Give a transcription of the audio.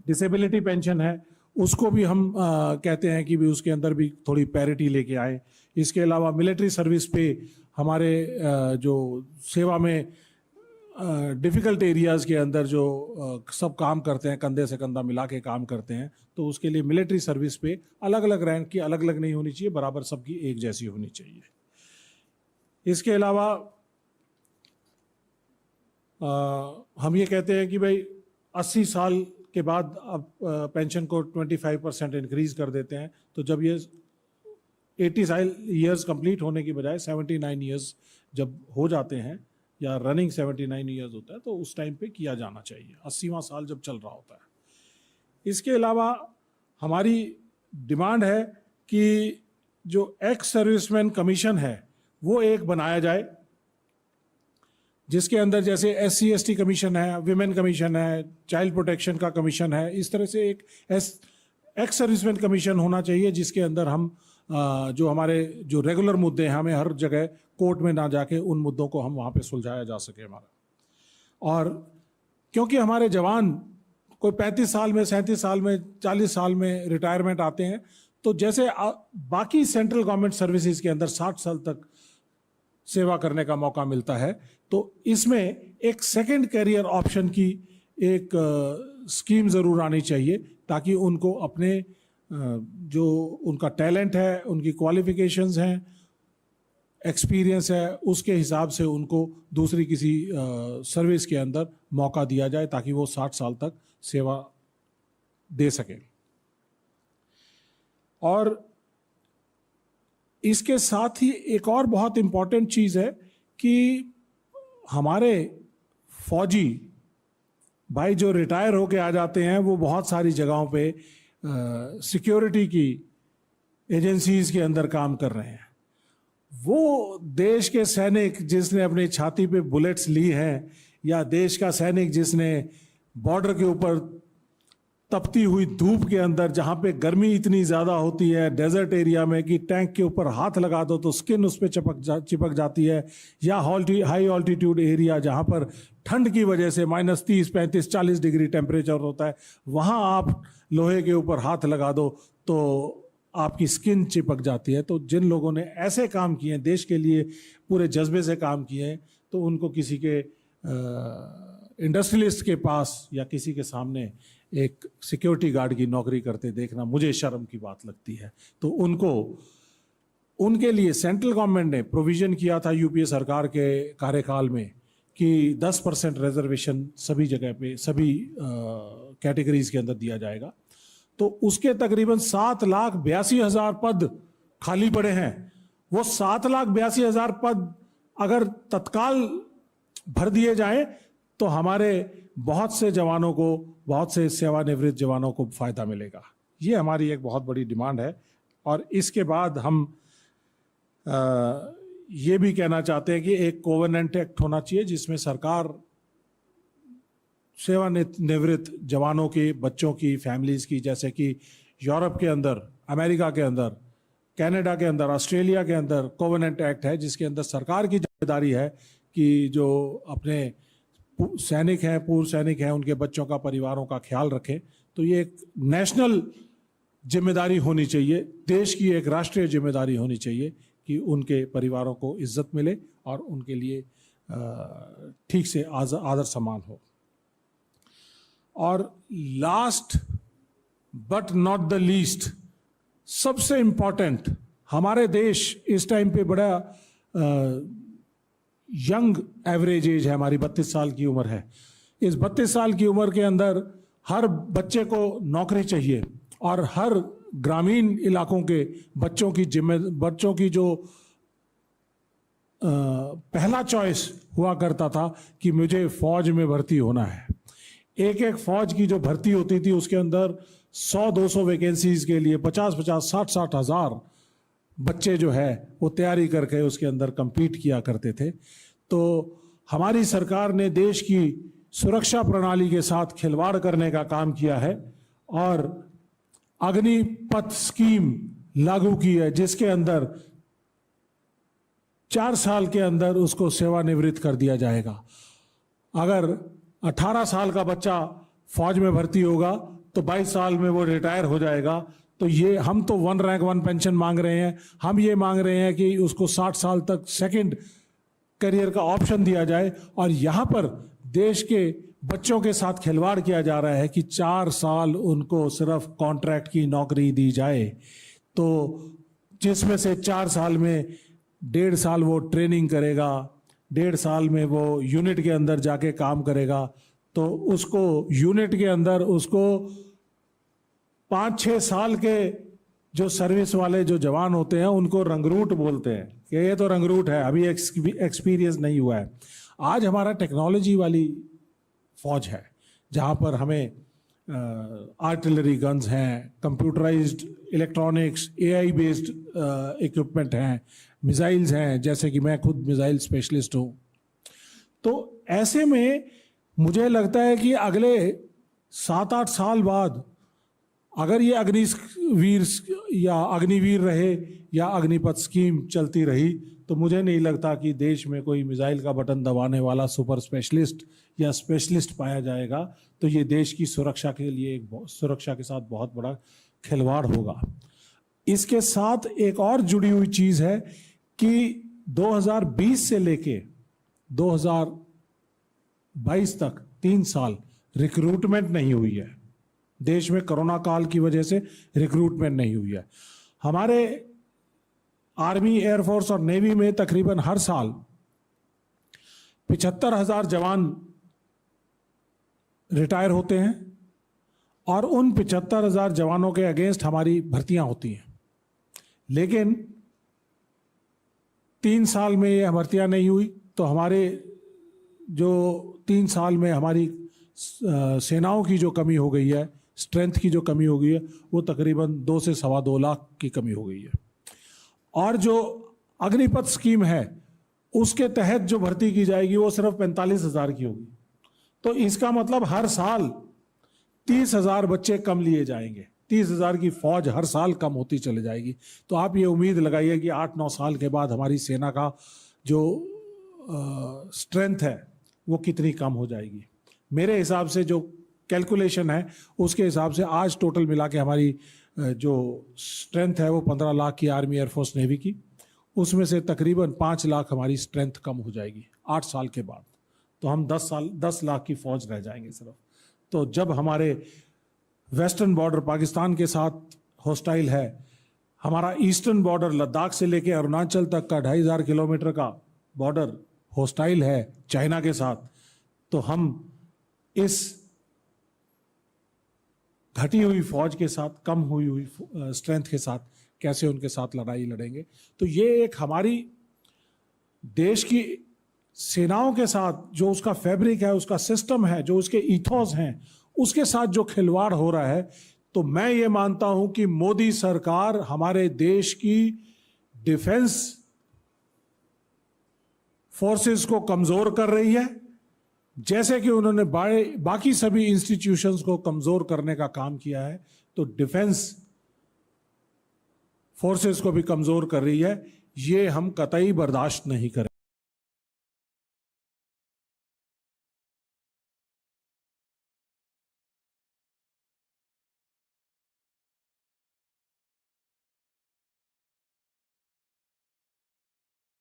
Disability pension है, उसको भी हम कहते हैं कि भी उसके अंदर भी थोड़ी पैरिटी लेके आए। इसके अलावा मिलिट्री सर्विस पे हमारे जो सेवा में डिफ़िकल्ट एरियाज़ के अंदर जो सब काम करते हैं, कंधे से कंधा मिला के काम करते हैं, तो उसके लिए मिलिट्री सर्विस पे अलग अलग रैंक की अलग अलग नहीं होनी चाहिए, बराबर सबकी एक जैसी होनी चाहिए। इसके अलावा हम ये कहते हैं कि भाई 80 साल के बाद अब पेंशन को 25% इंक्रीज़ कर देते हैं, तो जब ये 80 ईयर्स कंप्लीट होने की बजाय 79 ईयर्स जब हो जाते हैं या रनिंग 79 ईयर्स होता है, तो उस टाइम पे किया जाना चाहिए, 80वां साल जब चल रहा होता है। इसके अलावा हमारी डिमांड है कि जो एक्स सर्विसमैन कमीशन है वो एक बनाया जाए, जिसके अंदर जैसे SC/ST कमीशन है, विमेन कमीशन है, चाइल्ड प्रोटेक्शन का कमीशन है, इस तरह से एक एक्स सर्विसमैन कमीशन होना चाहिए, जिसके अंदर हम जो हमारे जो रेगुलर मुद्दे हैं, हमें हर जगह कोर्ट में ना जाके उन मुद्दों को हम वहाँ पे सुलझाया जा सके हमारा। और क्योंकि हमारे जवान कोई 35 साल में, 37 साल में, 40 साल में रिटायरमेंट आते हैं, तो जैसे बाकी सेंट्रल गवर्नमेंट सर्विसेज के अंदर 60 साल तक सेवा करने का मौका मिलता है, तो इसमें एक सेकंड कैरियर ऑप्शन की एक स्कीम ज़रूर आनी चाहिए, ताकि उनको अपने जो उनका टैलेंट है, उनकी क्वालिफिकेशंस हैं, एक्सपीरियंस है, उसके हिसाब से उनको दूसरी किसी सर्विस के अंदर मौका दिया जाए, ताकि वो 60 साल तक सेवा दे सकें। और इसके साथ ही एक और बहुत इम्पॉर्टेंट चीज़ है कि हमारे फौजी भाई जो रिटायर होके आ जाते हैं, वो बहुत सारी जगहों पे सिक्योरिटी की एजेंसीज के अंदर काम कर रहे हैं। वो देश के सैनिक जिसने अपनी छाती पे बुलेट्स ली हैं, या देश का सैनिक जिसने बॉर्डर के ऊपर तपती हुई धूप के अंदर, जहाँ पे गर्मी इतनी ज़्यादा होती है डेजर्ट एरिया में कि टैंक के ऊपर हाथ लगा दो तो स्किन उस पर चिपक जाती है, या हाई ऑल्टीट्यूड एरिया जहाँ पर ठंड की वजह से -30, 35, 40 डिग्री टेम्परेचर होता है, वहाँ आप लोहे के ऊपर हाथ लगा दो तो आपकी स्किन चिपक जाती है। तो जिन लोगों ने ऐसे काम किए हैं, देश के लिए पूरे जज्बे से काम किए हैं, तो उनको किसी के इंडस्ट्रियलिस्ट के पास या किसी के सामने एक सिक्योरिटी गार्ड की नौकरी करते देखना मुझे शर्म की बात लगती है। तो उनके लिए सेंट्रल गवर्नमेंट ने प्रोविज़न किया था यूपीए सरकार के कार्यकाल में कि 10% रिजर्वेशन सभी जगह पे, सभी कैटेगरीज के अंदर दिया जाएगा। तो उसके तकरीबन 7,82,000 पद खाली पड़े हैं। वो 7,82,000 पद अगर तत्काल भर दिए जाएं तो हमारे बहुत से जवानों को, बहुत से सेवानिवृत्त जवानों को फ़ायदा मिलेगा। ये हमारी एक बहुत बड़ी डिमांड है। और इसके बाद हम ये भी कहना चाहते हैं कि एक कोवेनेंट एक्ट होना चाहिए, जिसमें सरकार सेवानिवृत्त जवानों के बच्चों की, फैमिलीज़ की, जैसे कि यूरोप के अंदर, अमेरिका के अंदर, कनाडा के अंदर, ऑस्ट्रेलिया के अंदर कोवेनेंट एक्ट है, जिसके अंदर सरकार की जिम्मेदारी है कि जो अपने सैनिक हैं, पूर्व सैनिक हैं, उनके बच्चों का, परिवारों का ख्याल रखें। तो ये एक नेशनल जिम्मेदारी होनी चाहिए, देश की एक राष्ट्रीय जिम्मेदारी होनी चाहिए कि उनके परिवारों को इज्जत मिले और उनके लिए ठीक से आदर सम्मान हो। और last but not the least, सबसे इम्पॉर्टेंट, हमारे देश इस टाइम पे बड़ा यंग एवरेज एज है, हमारी 32 साल की उम्र है। इस 32 साल की उम्र के अंदर हर बच्चे को नौकरी चाहिए, और हर ग्रामीण इलाकों के बच्चों की जो पहला चॉइस हुआ करता था कि मुझे फौज में भर्ती होना है। एक फौज की जो भर्ती होती थी उसके अंदर 100-200 वैकेंसीज के लिए 50-50, 60-60 हज़ार बच्चे जो है वो तैयारी करके उसके अंदर compete किया करते थे। तो हमारी सरकार ने देश की सुरक्षा प्रणाली के साथ खिलवाड़ करने का काम किया है और अग्निपथ स्कीम लागू की है, जिसके अंदर 4 साल के अंदर उसको सेवानिवृत्त कर दिया जाएगा। अगर 18 साल का बच्चा फौज में भर्ती होगा तो 22 साल में वो रिटायर हो जाएगा। तो ये हम तो 1 रैंक 1 पेंशन मांग रहे हैं, हम ये मांग रहे हैं कि उसको 60 साल तक सेकंड करियर का ऑप्शन दिया जाए। और यहाँ पर देश के बच्चों के साथ खिलवाड़ किया जा रहा है कि 4 साल उनको सिर्फ कॉन्ट्रैक्ट की नौकरी दी जाए, तो जिसमें से 4 साल में 1.5 साल वो ट्रेनिंग करेगा, 1.5 साल में वो यूनिट के अंदर जाके काम करेगा, तो उसको यूनिट के अंदर उसको 5-6 साल के जो सर्विस वाले जो जवान होते हैं उनको रंगरूट बोलते हैं कि ये तो रंगरूट है, अभी एक्सपीरियंस नहीं हुआ है। आज हमारा टेक्नोलॉजी वाली फौज है जहाँ पर हमें आर्टिलरी गन्स हैं, computerised electronics, AI based equipment हैं, मिसाइल्स हैं, जैसे कि मैं खुद मिसाइल स्पेशलिस्ट हूँ। तो ऐसे में मुझे लगता है कि अगले 7-8 साल बाद अगर ये अग्निवीर या अग्निवीर रहे या अग्निपथ स्कीम चलती रही, तो मुझे नहीं लगता कि देश में कोई मिसाइल का बटन दबाने वाला सुपर स्पेशलिस्ट या स्पेशलिस्ट पाया जाएगा। तो ये देश की सुरक्षा के लिए सुरक्षा के साथ बहुत बड़ा खिलवाड़ होगा। इसके साथ एक और जुड़ी हुई चीज है कि 2020 से लेके 2022 तक 3 साल रिक्रूटमेंट नहीं हुई है देश में। कोरोना काल की वजह से रिक्रूटमेंट नहीं हुई है। हमारे आर्मी, एयरफोर्स और नेवी में तकरीबन हर साल 75,000 जवान रिटायर होते हैं और उन 75,000 जवानों के अगेंस्ट हमारी भर्तियां होती हैं। लेकिन 3 साल में ये भर्तियां नहीं हुई, तो हमारे जो 3 साल में हमारी सेनाओं की जो कमी हो गई है, स्ट्रेंथ की जो कमी हो गई है, वो तकरीबन 2 से 2.25 लाख की कमी हो गई है। और जो अग्निपथ स्कीम है उसके तहत जो भर्ती की जाएगी वो सिर्फ 45,000 की होगी। तो इसका मतलब हर साल 30,000 बच्चे कम लिए जाएंगे, 30,000 की फौज हर साल कम होती चली जाएगी। तो आप ये उम्मीद लगाइए कि 8-9 साल के बाद हमारी सेना का जो स्ट्रेंथ है वो कितनी कम हो जाएगी। मेरे हिसाब से जो कैलकुलेशन है उसके हिसाब से आज टोटल मिला के हमारी जो स्ट्रेंथ है वो 15 लाख की आर्मी, एयरफोर्स, नेवी की, उसमें से तकरीबन 5 लाख हमारी स्ट्रेंथ कम हो जाएगी 8 साल के बाद। तो हम 10 लाख की फौज रह जाएंगे सिर्फ। तो जब हमारे वेस्टर्न बॉर्डर पाकिस्तान के साथ हॉस्टाइल है, हमारा ईस्टर्न बॉर्डर लद्दाख से लेके अरुणाचल तक का 2,500 किलोमीटर का बॉर्डर हॉस्टाइल है चाइना के साथ, तो हम इस घटी हुई फौज के साथ, कम हुई स्ट्रेंथ के साथ कैसे उनके साथ लड़ाई लड़ेंगे। तो ये एक हमारी देश की सेनाओं के साथ जो उसका फैब्रिक है, उसका सिस्टम है, जो उसके ईथोस हैं, उसके साथ जो खिलवाड़ हो रहा है। तो मैं ये मानता हूं कि मोदी सरकार हमारे देश की डिफेंस फोर्सेस को कमजोर कर रही है, जैसे कि उन्होंने बाकी सभी इंस्टीट्यूशंस को कमजोर करने का काम किया है, तो डिफेंस फोर्सेस को भी कमजोर कर रही है। ये हम कतई बर्दाश्त नहीं करें।